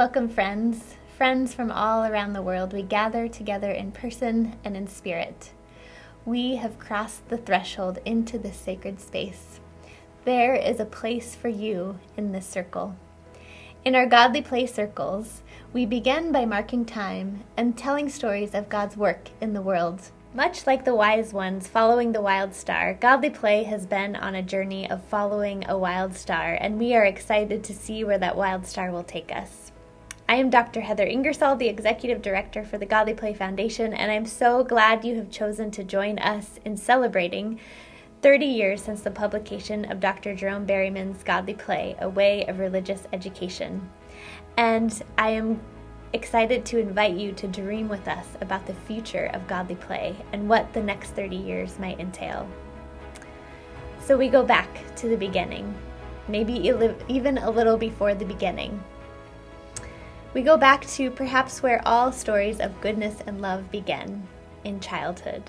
Welcome, friends. Friends from all around the world, we gather together in person and in spirit. We have crossed the threshold into this sacred space. There is a place for you in this circle. In our Godly Play circles, we begin by marking time and telling stories of God's work in the world. Much like the wise ones following the wild star, Godly Play has been on a journey of following a wild star, and we are excited to see where that wild star will take us. I am Dr. Heather Ingersoll, the Executive Director for the Godly Play Foundation, and I'm so glad you have chosen to join us in celebrating 30 years since the publication of Dr. Jerome Berryman's Godly Play, A Way of Religious Education. And I am excited to invite you to dream with us about the future of Godly Play and what the next 30 years might entail. So we go back to the beginning, maybe even a little before the beginning. We go back to perhaps where all stories of goodness and love begin, in childhood.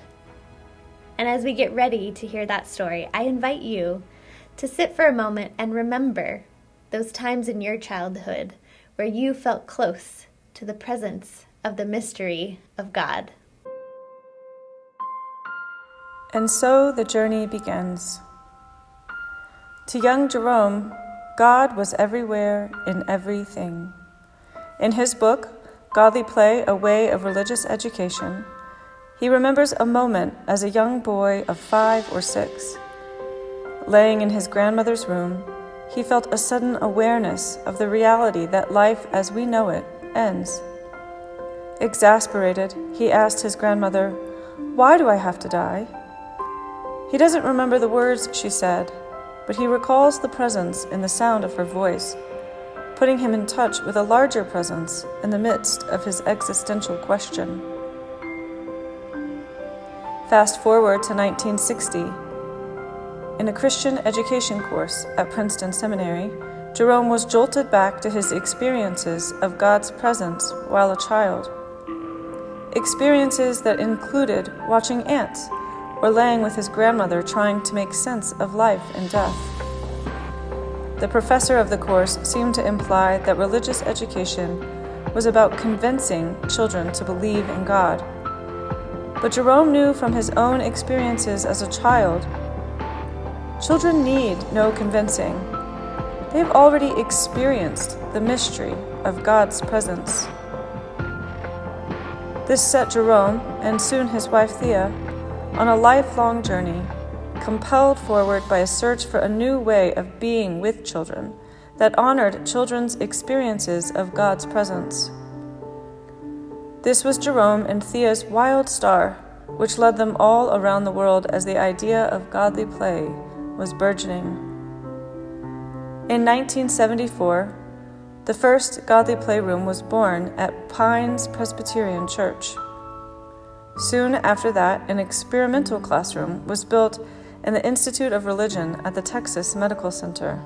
And as we get ready to hear that story, I invite you to sit for a moment and remember those times in your childhood where you felt close to the presence of the mystery of God. And so the journey begins. To young Jerome, God was everywhere in everything. In his book, Godly Play, A Way of Religious Education, he remembers a moment as a young boy of 5 or 6. Laying in his grandmother's room, he felt a sudden awareness of the reality that life as we know it ends. Exasperated, he asked his grandmother, "Why do I have to die?" He doesn't remember the words she said, but he recalls the presence in the sound of her voice, putting him in touch with a larger presence in the midst of his existential question. Fast forward to 1960. In a Christian education course at Princeton Seminary, Jerome was jolted back to his experiences of God's presence while a child. Experiences that included watching ants or laying with his grandmother trying to make sense of life and death. The professor of the course seemed to imply that religious education was about convincing children to believe in God. But Jerome knew from his own experiences as a child, children need no convincing. They've already experienced the mystery of God's presence. This set Jerome, and soon his wife Thea, on a lifelong journey, compelled forward by a search for a new way of being with children that honored children's experiences of God's presence. This was Jerome and Thea's wild star, which led them all around the world as the idea of Godly Play was burgeoning. In 1974, the first Godly Playroom was born at Pines Presbyterian Church. Soon after that, an experimental classroom was built in the Institute of Religion at the Texas Medical Center.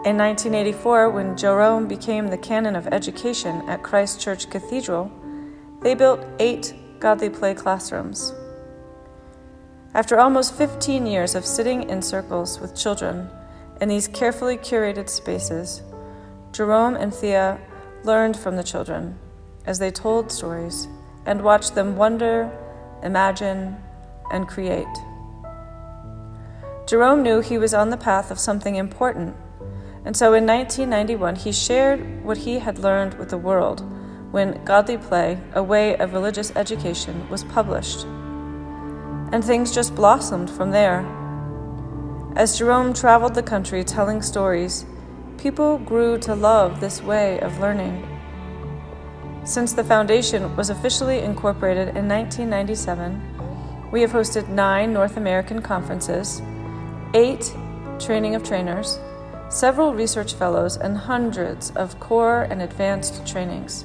In 1984, when Jerome became the canon of education at Christ Church Cathedral, they built 8 Godly Play classrooms. After almost 15 years of sitting in circles with children in these carefully curated spaces, Jerome and Thea learned from the children as they told stories and watched them wonder, imagine, and create. Jerome knew he was on the path of something important, and so in 1991 he shared what he had learned with the world when Godly Play, A Way of Religious Education was published. And things just blossomed from there. As Jerome traveled the country telling stories, people grew to love this way of learning. Since the foundation was officially incorporated in 1997, we have hosted 9 North American conferences, 8 training of trainers, several research fellows, and hundreds of core and advanced trainings.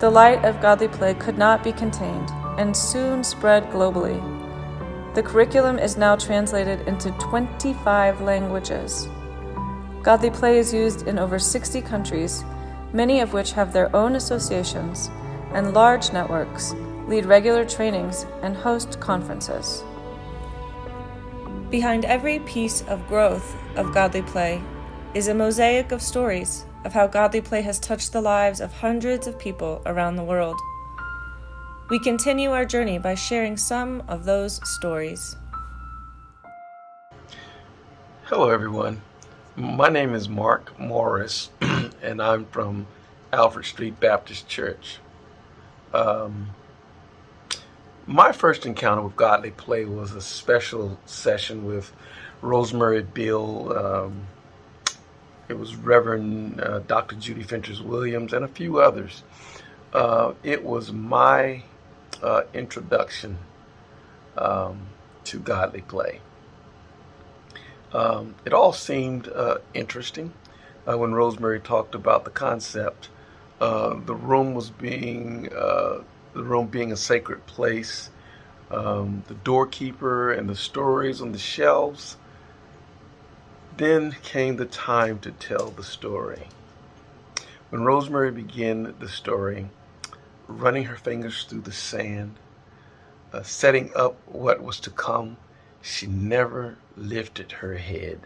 The light of Godly Play could not be contained and soon spread globally. The curriculum is now translated into 25 languages. Godly Play is used in over 60 countries, many of which have their own associations and large networks, lead regular trainings, and host conferences. Behind every piece of growth of Godly Play is a mosaic of stories of how Godly Play has touched the lives of hundreds of people around the world. We continue our journey by sharing some of those stories. Hello, everyone. My name is Mark Morris, and I'm from Alfred Street Baptist Church. My first encounter with Godly Play was a special session with Rosemary Bill. It was Reverend Dr. Judy Finters Williams and a few others. It was my introduction to Godly Play. It all seemed interesting when Rosemary talked about the concept. The room being a sacred place, the doorkeeper and the stories on the shelves. Then came the time to tell the story. When Rosemary began the story, running her fingers through the sand, setting up what was to come, she never lifted her head.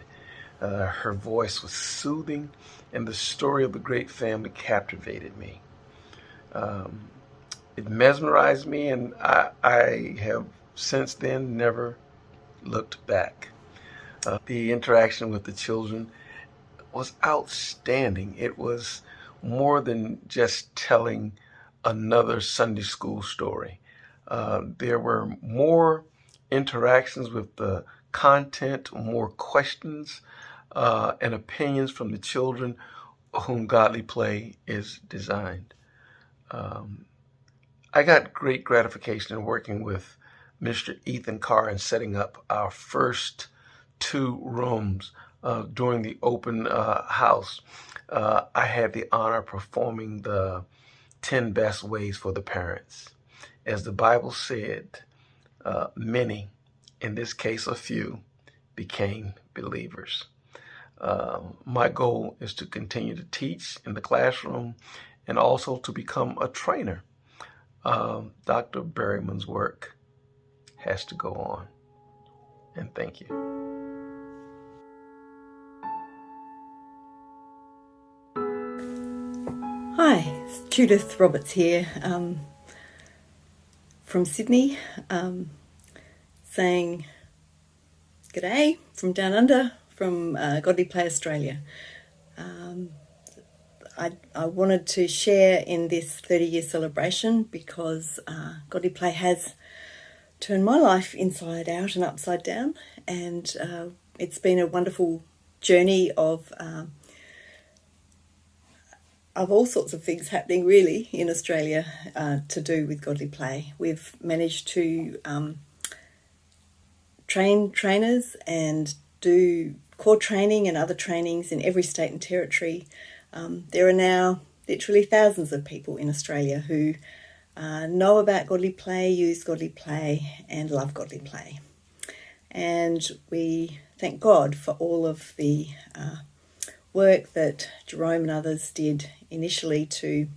Her voice was soothing, and the story of the great family captivated me. It mesmerized me, and I have since then never looked back. The interaction with the children was outstanding. It was more than just telling another Sunday school story. There were more interactions with the content, more questions and opinions from the children whom Godly Play is designed. I got great gratification in working with Mr. Ethan Carr and setting up our first 2 rooms during the open house. I had the honor of performing the 10 best ways for the parents. As the Bible said, many, in this case a few, became believers. My goal is to continue to teach in the classroom and also to become a trainer. Dr. Berryman's work has to go on. And thank you. Hi, it's Judith Roberts here from Sydney, saying g'day from down under, from Godly Play Australia. I wanted to share in this 30-year celebration because Godly Play has turned my life inside out and upside down, and it's been a wonderful journey of all sorts of things happening really in Australia to do with Godly Play. We've managed to train trainers and do core training and other trainings in every state and territory. There are now literally thousands of people in Australia who know about Godly Play, use Godly Play, and love Godly Play. And we thank God for all of the work that Jerome and others did initially to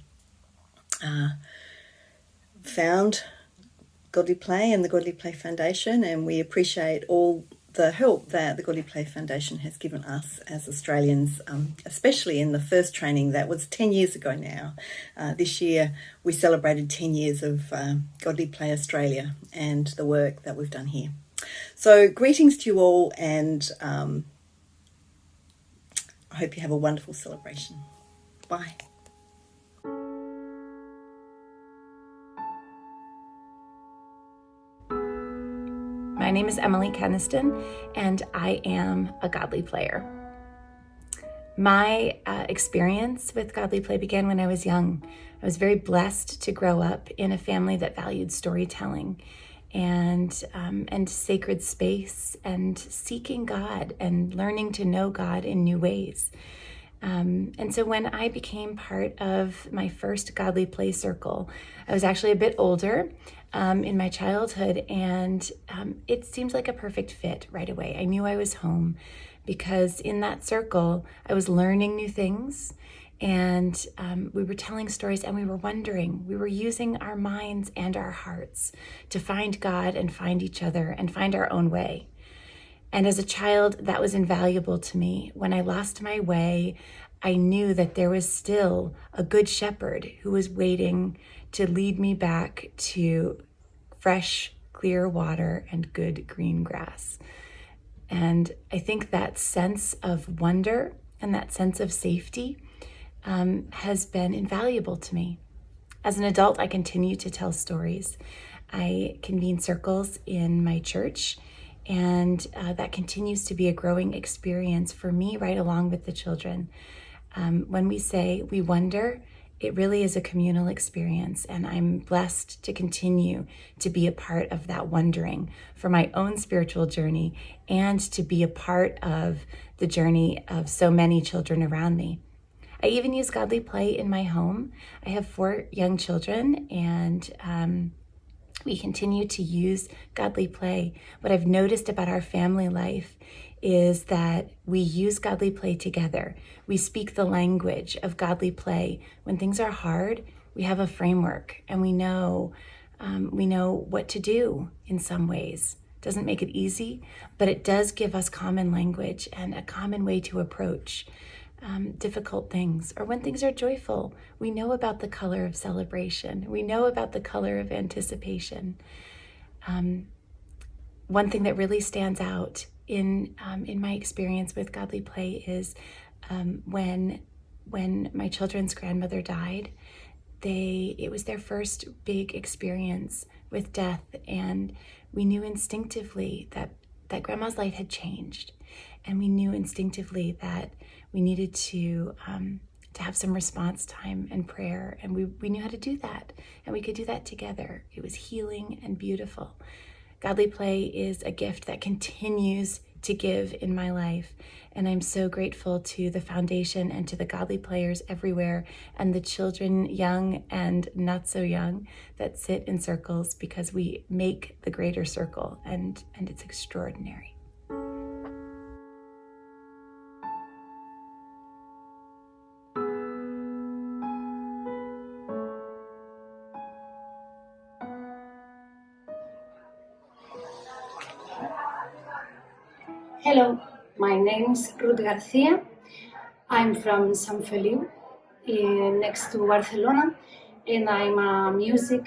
found Godly Play and the Godly Play Foundation, and we appreciate all the help that the Godly Play Foundation has given us as Australians, especially in the first training that was 10 years ago now. This year we celebrated 10 years of Godly Play Australia and the work that we've done here. So greetings to you all, and I hope you have a wonderful celebration. Bye. My name is Emily Keniston, and I am a Godly Player. My experience with Godly Play began when I was young. I was very blessed to grow up in a family that valued storytelling and sacred space and seeking God and learning to know God in new ways. And so when I became part of my first Godly Play circle, I was actually a bit older in my childhood, and it seemed like a perfect fit right away. I knew I was home because in that circle, I was learning new things, and we were telling stories, and we were wondering. We were using our minds and our hearts to find God and find each other and find our own way. And as a child, that was invaluable to me. When I lost my way, I knew that there was still a good shepherd who was waiting to lead me back to fresh, clear water and good green grass. And I think that sense of wonder and that sense of safety has been invaluable to me. As an adult, I continue to tell stories. I convene circles in my church, and that continues to be a growing experience for me right along with the children. When we say we wonder, it really is a communal experience, and I'm blessed to continue to be a part of that wondering for my own spiritual journey and to be a part of the journey of so many children around me. I even use godly play in my home. I have 4 young children, and we continue to use godly play. What I've noticed about our family life is that we use godly play together. We speak the language of godly play. When things are hard, we have a framework, and we know what to do in some ways. Doesn't make it easy, but it does give us common language and a common way to approach difficult things. Or when things are joyful, we know about the color of celebration. We know about the color of anticipation. One thing that really stands out in my experience with godly play is when my children's grandmother died, it was their first big experience with death, and we knew instinctively that grandma's life had changed, and we knew instinctively that we needed to have some response time and prayer, and we knew how to do that, and we could do that together. It was healing and beautiful. Godly play is a gift that continues to give in my life, and I'm so grateful to the foundation and to the godly players everywhere and the children, young and not so young, that sit in circles, because we make the greater circle, and it's extraordinary. Hello, my name is Ruth Garcia. I'm from San Feliu, next to Barcelona, and I'm a music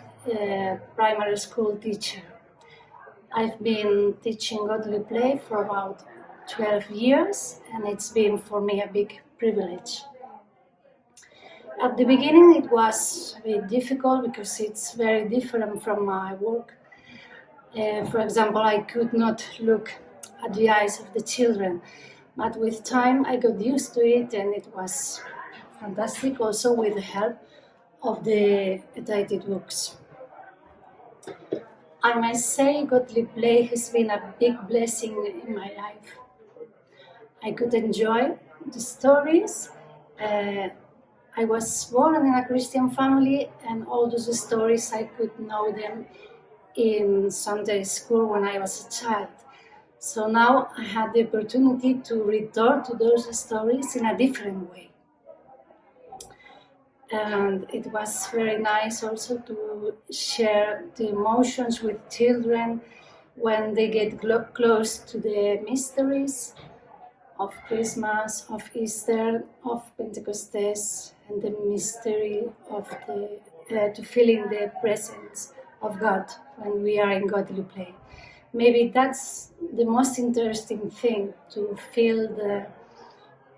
primary school teacher. I've been teaching godly play for about 12 years, and it's been for me a big privilege. At the beginning, it was a bit difficult because it's very different from my work. For example, I could not look at the eyes of the children, but with time I got used to it, and it was fantastic, also with the help of the edited books. I must say godly play has been a big blessing in my life. I could enjoy the stories. I was born in a Christian family, and all those stories I could know them in Sunday school when I was a child. So now I had the opportunity to return to those stories in a different way. And it was very nice also to share the emotions with children when they get close to the mysteries of Christmas, of Easter, of Pentecostes, and the mystery of to feeling the presence of God when we are in godly play. Maybe that's the most interesting thing, to feel the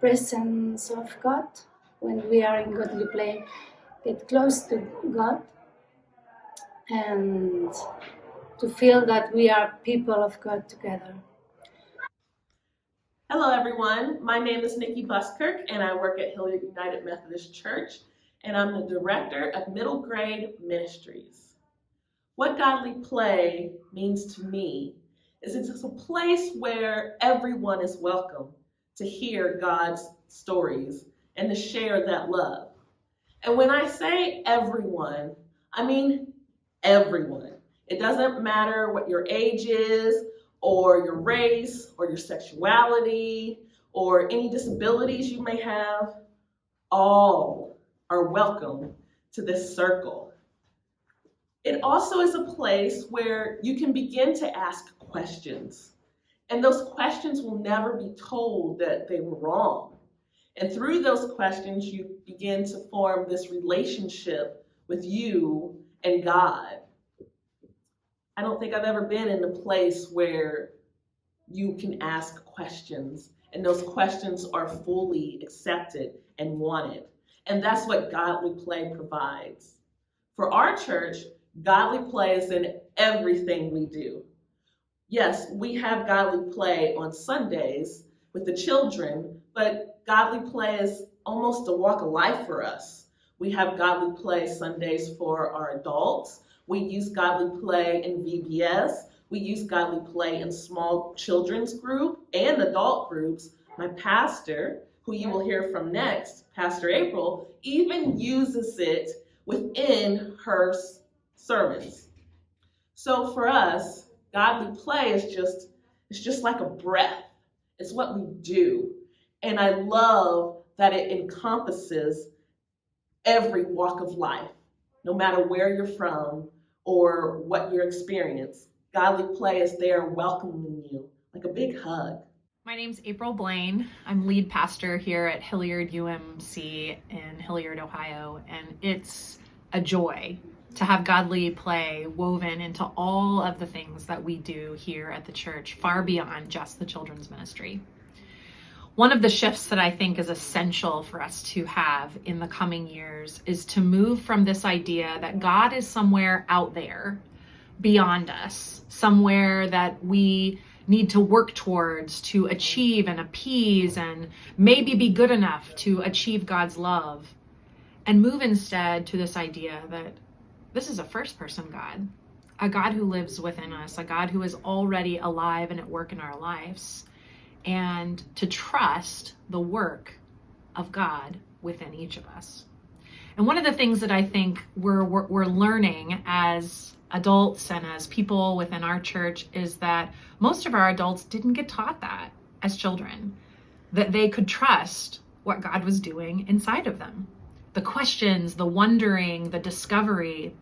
presence of God when we are in godly play, get close to God, and to feel that we are people of God together. Hello everyone, my name is Nikki Buskirk and I work at Hilliard United Methodist Church, and I'm the Director of Middle Grade Ministries. What godly play means to me is it's a place where everyone is welcome to hear God's stories and to share that love. And when I say everyone, I mean everyone. It doesn't matter what your age is, or your race, or your sexuality, or any disabilities you may have. All are welcome to this circle. It also is a place where you can begin to ask questions, and those questions will never be told that they were wrong. And through those questions, you begin to form this relationship with you and God. I don't think I've ever been in a place where you can ask questions and those questions are fully accepted and wanted. And that's what Godly Play provides. For our church, Godly Play is in everything we do. Yes, we have Godly Play on Sundays with the children, but Godly Play is almost a walk of life for us. We have Godly Play Sundays for our adults. We use Godly Play in VBS. We use Godly Play in small children's group and adult groups. My pastor, who you will hear from next, Pastor April, even uses it within her sermons. So for us, Godly Play is just like a breath. It's what we do. And I love that it encompasses every walk of life, no matter where you're from or what your experience. Godly Play is there welcoming you like a big hug. My name's April Blaine. I'm lead pastor here at Hilliard UMC in Hilliard, Ohio, and it's a joy to have Godly Play woven into all of the things that we do here at the church, far beyond just the children's ministry. One of the shifts that I think is essential for us to have in the coming years is to move from this idea that God is somewhere out there beyond us, somewhere that we need to work towards to achieve and appease and maybe be good enough to achieve God's love, and move instead to this idea that this is a first-person God, a God who lives within us, a God who is already alive and at work in our lives, and to trust the work of God within each of us. And one of the things that I think we're learning as adults and as people within our church is that most of our adults didn't get taught that as children, that they could trust what God was doing inside of them. The questions, the wondering, the discovery,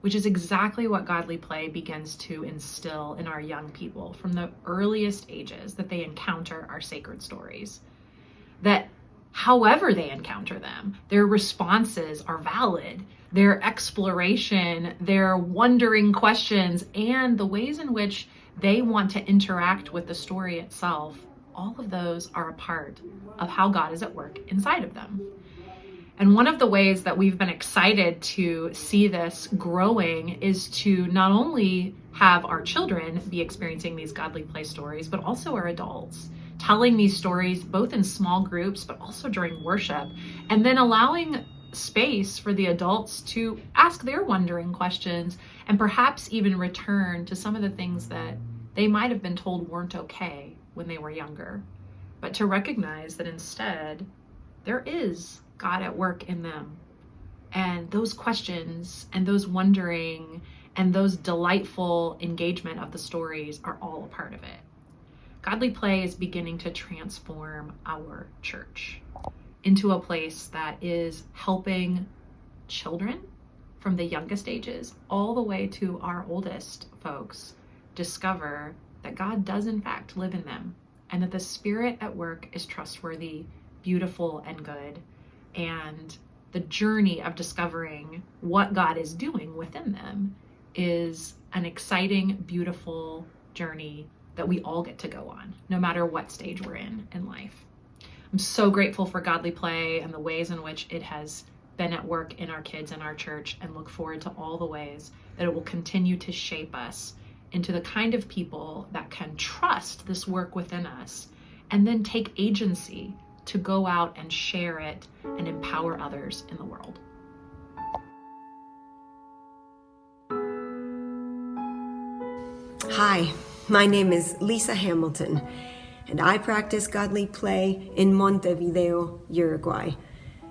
which is exactly what Godly Play begins to instill in our young people from the earliest ages that they encounter our sacred stories. That however they encounter them, their responses are valid, their exploration, their wondering questions, and the ways in which they want to interact with the story itself, all of those are a part of how God is at work inside of them. And one of the ways that we've been excited to see this growing is to not only have our children be experiencing these Godly Play stories, but also our adults, telling these stories both in small groups, but also during worship, and then allowing space for the adults to ask their wondering questions and perhaps even return to some of the things that they might have been told weren't okay when they were younger, but to recognize that instead there is God at work in them. And those questions and those wondering and those delightful engagement of the stories are all a part of it. Godly Play is beginning to transform our church into a place that is helping children from the youngest ages all the way to our oldest folks discover that God does in fact live in them, and that the Spirit at work is trustworthy, beautiful, and good. And the journey of discovering what God is doing within them is an exciting, beautiful journey that we all get to go on, no matter what stage we're in life. I'm so grateful for Godly Play and the ways in which it has been at work in our kids and our church, and look forward to all the ways that it will continue to shape us into the kind of people that can trust this work within us and then take agency to go out and share it and empower others in the world. Hi, my name is Lisa Hamilton, and I practice Godly Play in Montevideo, Uruguay,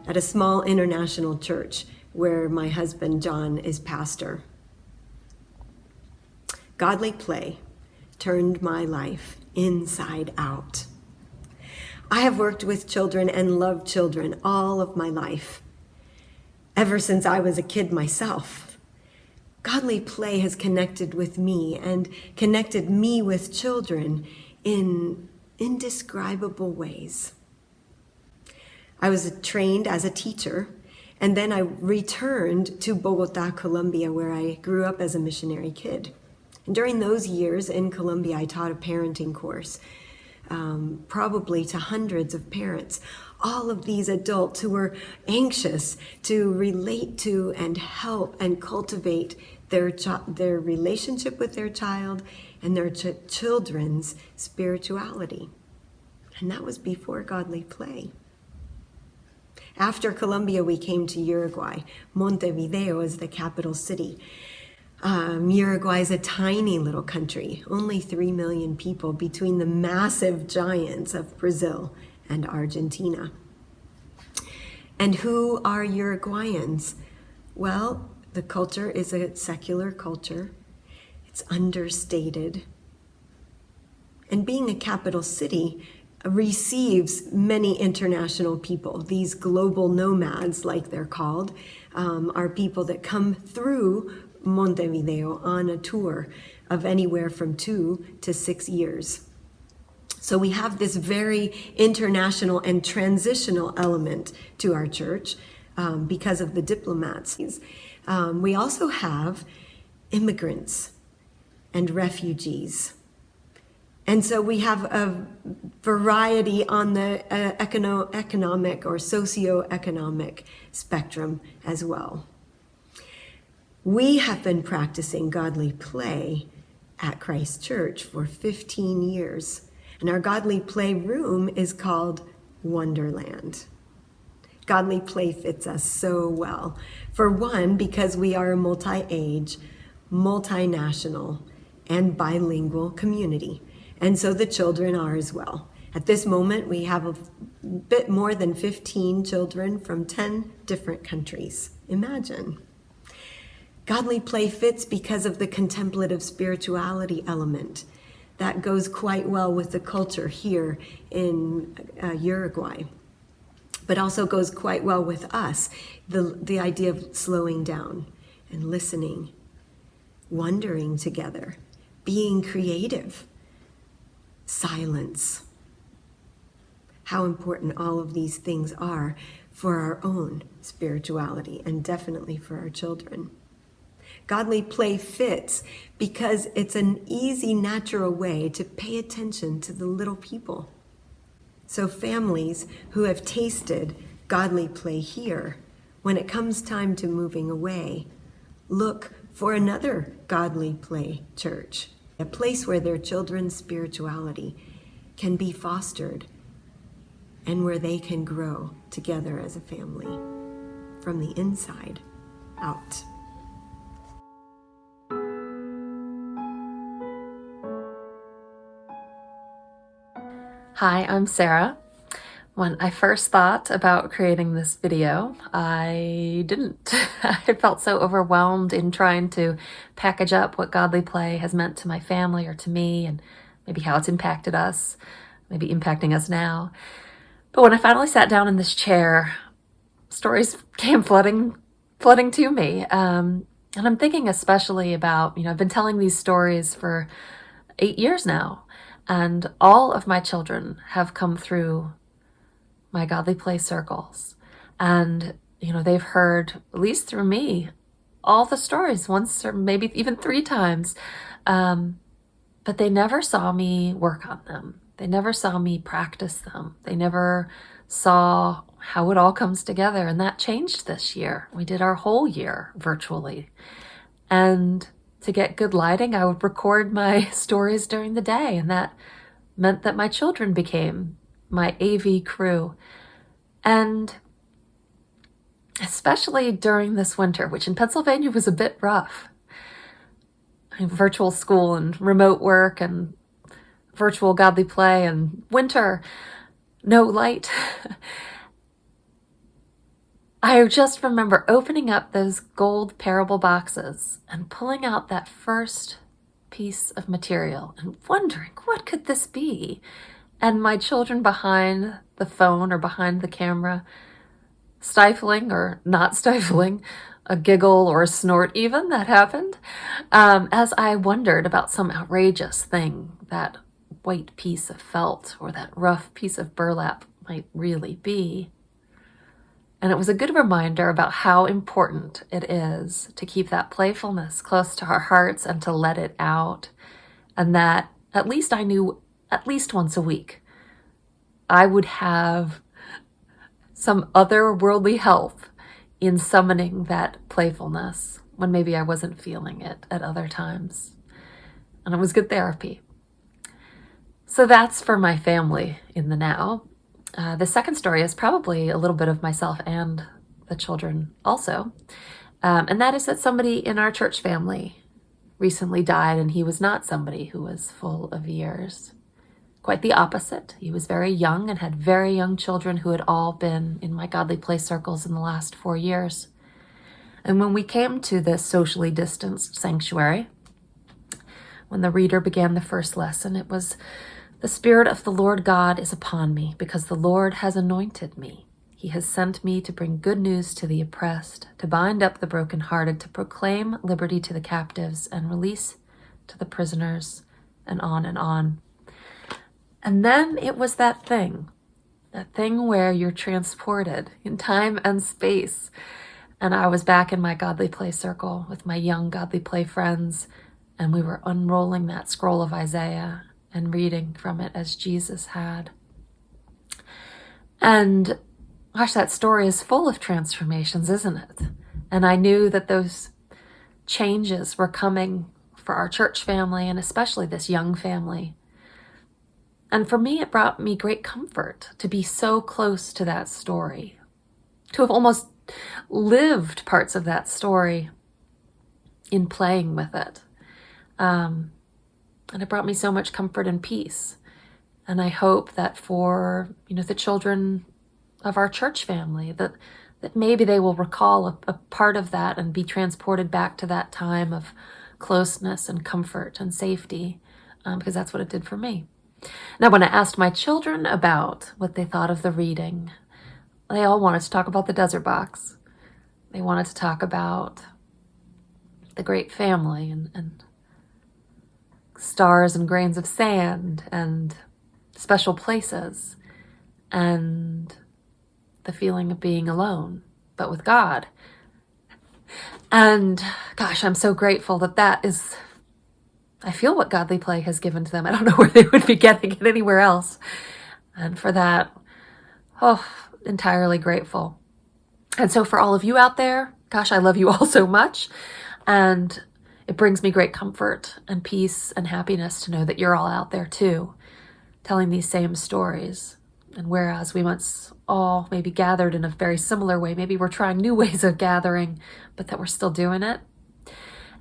at a small international church where my husband John is pastor. Godly Play turned my life inside out. I have worked with children and loved children all of my life, ever since I was a kid myself. Godly Play has connected with me and connected me with children in indescribable ways. I was trained as a teacher, and then I returned to Bogota, Colombia, where I grew up as a missionary kid. And during those years in Colombia, I taught a parenting course, probably to hundreds of parents, all of these adults who were anxious to relate to and help and cultivate their relationship with their child and their children's spirituality. And that was before Godly Play. After Colombia, we came to Uruguay. Montevideo is the capital city. Uruguay is a tiny little country, only 3 million people, between the massive giants of Brazil and Argentina. And who are Uruguayans? Well, the culture is a secular culture. It's understated. And being a capital city receives many international people. These global nomads, like they're called, are people that come through Montevideo on a tour of anywhere from 2 to 6 years. So we have this very international and transitional element to our church because of the diplomats. We also have immigrants and refugees. And so we have a variety on the economic or socioeconomic spectrum as well. We have been practicing Godly Play at Christ Church for 15 years, and our Godly Play room is called Wonderland. Godly Play fits us so well. For one, because we are a multi-age, multinational, and bilingual community. And so the children are as well. At this moment, we have a bit more than 15 children from 10 different countries. Imagine. Godly Play fits because of the contemplative spirituality element. That goes quite well with the culture here in Uruguay, but also goes quite well with us, the idea of slowing down and listening, wondering together, being creative, silence. How important all of these things are for our own spirituality and definitely for our children. Godly Play fits because it's an easy, natural way to pay attention to the little people. So families who have tasted Godly Play here, when it comes time to moving away, look for another Godly Play church, a place where their children's spirituality can be fostered and where they can grow together as a family from the inside out. Hi, I'm Sarah. When I first thought about creating this video, I didn't. I felt so overwhelmed in trying to package up what Godly Play has meant to my family or to me, and maybe how it's impacted us, maybe impacting us now. But when I finally sat down in this chair, stories came flooding to me. And I'm thinking especially about, I've been telling these stories for 8 years now, and all of my children have come through my Godly Play circles. And, they've heard, at least through me, all the stories once or maybe even 3 times. But they never saw me work on them. They never saw me practice them. They never saw how it all comes together. And that changed this year. We did our whole year virtually. And to get good lighting, I would record my stories during the day. And that meant that my children became my AV crew. And especially during this winter, which in Pennsylvania was a bit rough. Virtual school and remote work and virtual Godly Play and winter, no light. I just remember opening up those gold parable boxes and pulling out that first piece of material and wondering, what could this be? And my children behind the phone or behind the camera, stifling or not stifling, a giggle or a snort even, that happened, as I wondered about some outrageous thing that white piece of felt or that rough piece of burlap might really be. And it was a good reminder about how important it is to keep that playfulness close to our hearts and to let it out. And that at least I knew at least once a week I would have some otherworldly help in summoning that playfulness when maybe I wasn't feeling it at other times. And it was good therapy. So that's for my family in the now. The second story is probably a little bit of myself and the children also. And that is that somebody in our church family recently died, and he was not somebody who was full of years. Quite the opposite. He was very young and had very young children who had all been in my Godly Play circles in the last 4 years. And when we came to this socially distanced sanctuary, when the reader began the first lesson, it was, "The Spirit of the Lord God is upon me, because the Lord has anointed me. He has sent me to bring good news to the oppressed, to bind up the brokenhearted, to proclaim liberty to the captives and release to the prisoners," and on and on. And then it was that thing where you're transported in time and space. And I was back in my Godly Play circle with my young Godly Play friends, and we were unrolling that scroll of Isaiah and reading from it as Jesus had. And gosh, that story is full of transformations, isn't it? And I knew that those changes were coming for our church family, and especially this young family. And for me, it brought me great comfort to be so close to that story, to have almost lived parts of that story in playing with it. And it brought me so much comfort and peace. And I hope that for, the children of our church family, that maybe they will recall a part of that and be transported back to that time of closeness and comfort and safety, because that's what it did for me. Now, when I asked my children about what they thought of the reading, they all wanted to talk about the desert box. They wanted to talk about the great family and stars and grains of sand and special places and the feeling of being alone, but with God. And gosh, I'm so grateful that is, I feel, what Godly Play has given to them. I don't know where they would be getting it anywhere else. And for that, entirely grateful. And so for all of you out there, gosh, I love you all so much. And it brings me great comfort and peace and happiness to know that you're all out there too, telling these same stories. And whereas we once all maybe gathered in a very similar way, maybe we're trying new ways of gathering, but that we're still doing it.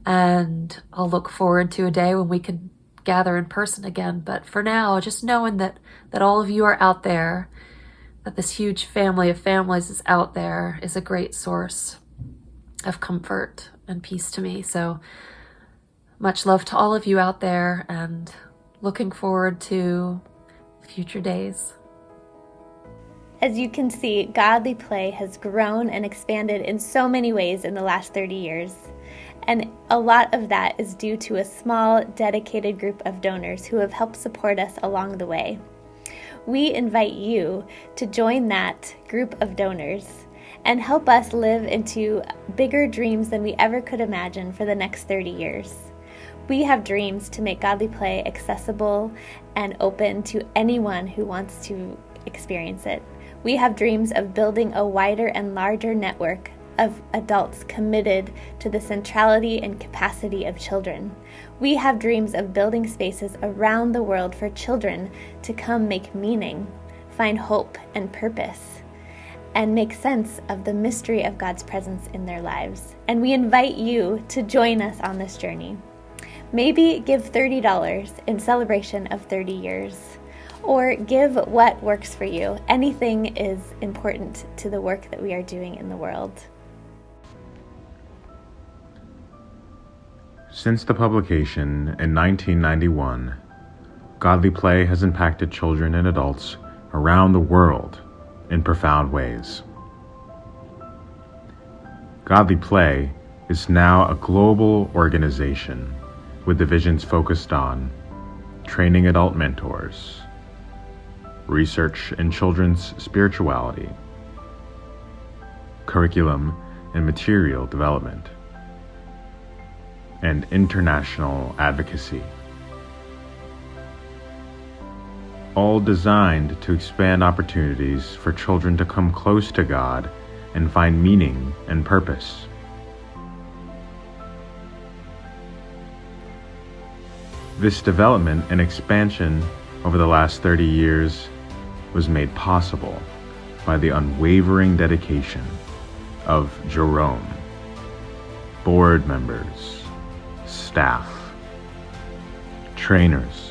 And I'll look forward to a day when we can gather in person again. But for now, just knowing that all of you are out there, that this huge family of families is out there, is a great source of comfort and peace to me. So much love to all of you out there, and looking forward to future days. As you can see, Godly Play has grown and expanded in so many ways in the last 30 years. And a lot of that is due to a small, dedicated group of donors who have helped support us along the way. We invite you to join that group of donors and help us live into bigger dreams than we ever could imagine for the next 30 years. We have dreams to make Godly Play accessible and open to anyone who wants to experience it. We have dreams of building a wider and larger network of adults committed to the centrality and capacity of children. We have dreams of building spaces around the world for children to come make meaning, find hope and purpose, and make sense of the mystery of God's presence in their lives. And we invite you to join us on this journey. Maybe give $30 in celebration of 30 years. Or give what works for you. Anything is important to the work that we are doing in the world. Since the publication in 1991, Godly Play has impacted children and adults around the world in profound ways. Godly Play is now a global organization with divisions focused on training adult mentors, research in children's spirituality, curriculum and material development, and international advocacy, all designed to expand opportunities for children to come close to God and find meaning and purpose. This development and expansion over the last 30 years was made possible by the unwavering dedication of Jerome, board members, staff, trainers,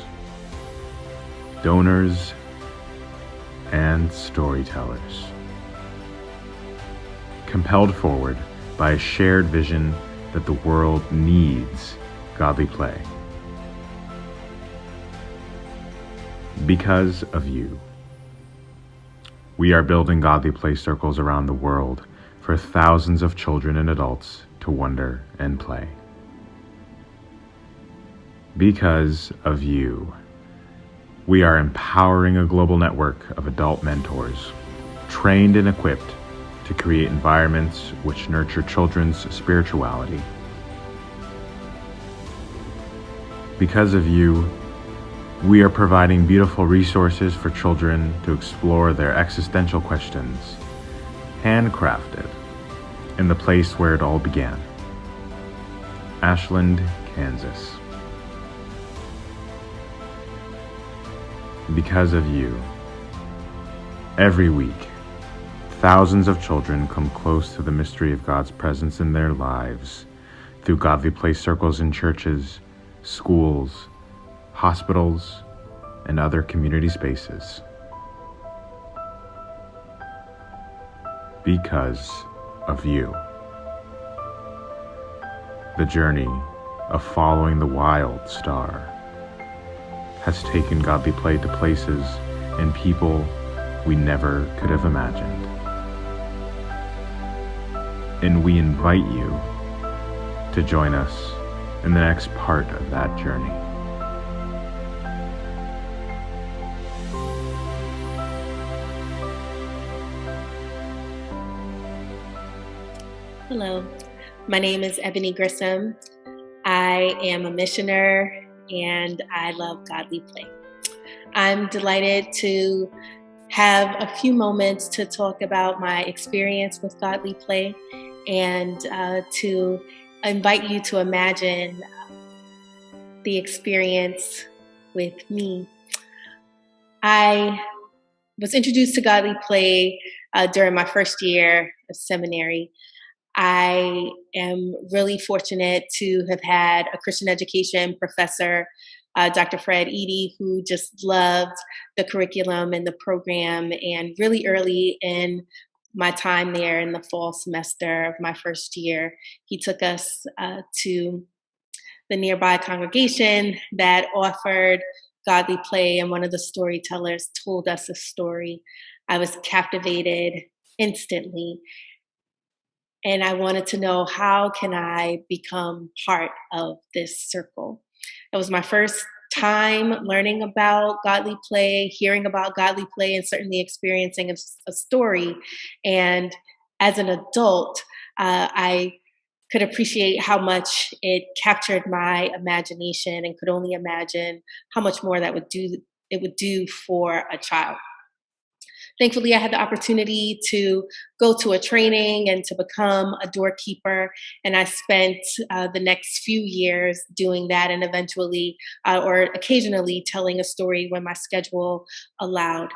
donors, and storytellers, compelled forward by a shared vision that the world needs godly play. Because of you, we are building godly play circles around the world for thousands of children and adults to wonder and play. Because of you, we are empowering a global network of adult mentors, trained and equipped to create environments which nurture children's spirituality. Because of you, we are providing beautiful resources for children to explore their existential questions, handcrafted in the place where it all began, Ashland, Kansas. Because of you, every week, thousands of children come close to the mystery of God's presence in their lives through godly play circles in churches, schools, hospitals, and other community spaces. Because of you. The journey of following the wild star has taken godly play to places and people we never could have imagined. And we invite you to join us in the next part of that journey. Hello, my name is Ebony Grissom. I am a missioner and I love godly play. I'm delighted to have a few moments to talk about my experience with godly play and to invite you to imagine the experience with me. I was introduced to godly play during my first year of seminary. I am really fortunate to have had a Christian education professor, Dr. Fred Eady, who just loved the curriculum and the program. And really early in my time there in the fall semester of my first year, he took us to the nearby congregation that offered godly play, and one of the storytellers told us a story. I was captivated instantly. And I wanted to know, how can I become part of this circle? It was my first time learning about godly play, hearing about godly play, and certainly experiencing a story. And as an adult, I could appreciate how much it captured my imagination and could only imagine how much more that it would do for a child. Thankfully, I had the opportunity to go to a training and to become a doorkeeper. And I spent the next few years doing that and eventually or occasionally telling a story when my schedule allowed.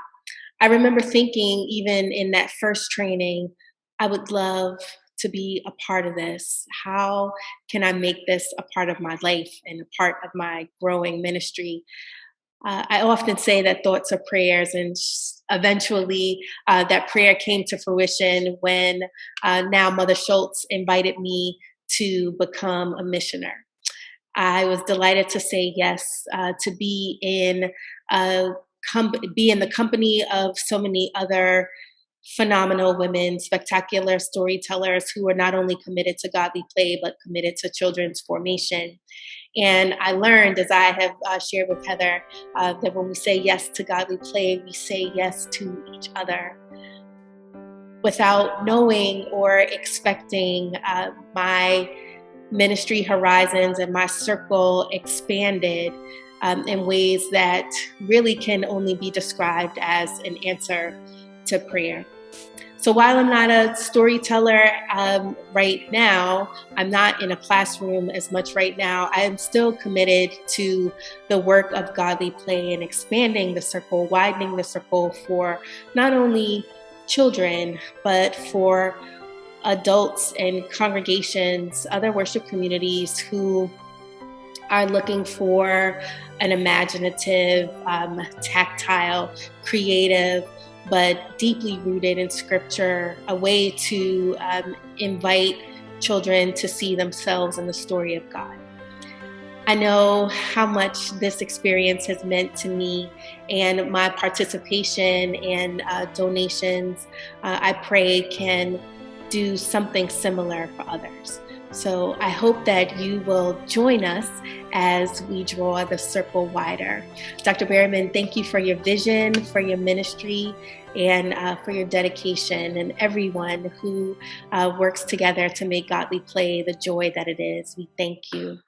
I remember thinking, even in that first training, I would love to be a part of this. How can I make this a part of my life and a part of my growing ministry? I often say that thoughts are prayers, and eventually that prayer came to fruition when now Mother Schultz invited me to become a missioner. I was delighted to say yes, to be in the company of so many other phenomenal women, spectacular storytellers who are not only committed to godly play, but committed to children's formation. And I learned, as I have shared with Heather, that when we say yes to godly play, we say yes to each other. without knowing or expecting, my ministry horizons and my circle expanded in ways that really can only be described as an answer to prayer. So while I'm not a storyteller right now, I'm not in a classroom as much right now, I am still committed to the work of Godly Play and expanding the circle, widening the circle for not only children, but for adults and congregations, other worship communities who are looking for an imaginative, tactile, creative, but deeply rooted in Scripture, a way to invite children to see themselves in the story of God. I know how much this experience has meant to me, and my participation and donations, I pray, can do something similar for others. So I hope that you will join us as we draw the circle wider. Dr. Berryman, thank you for your vision, for your ministry, and for your dedication, and everyone who works together to make Godly Play the joy that it is. We thank you.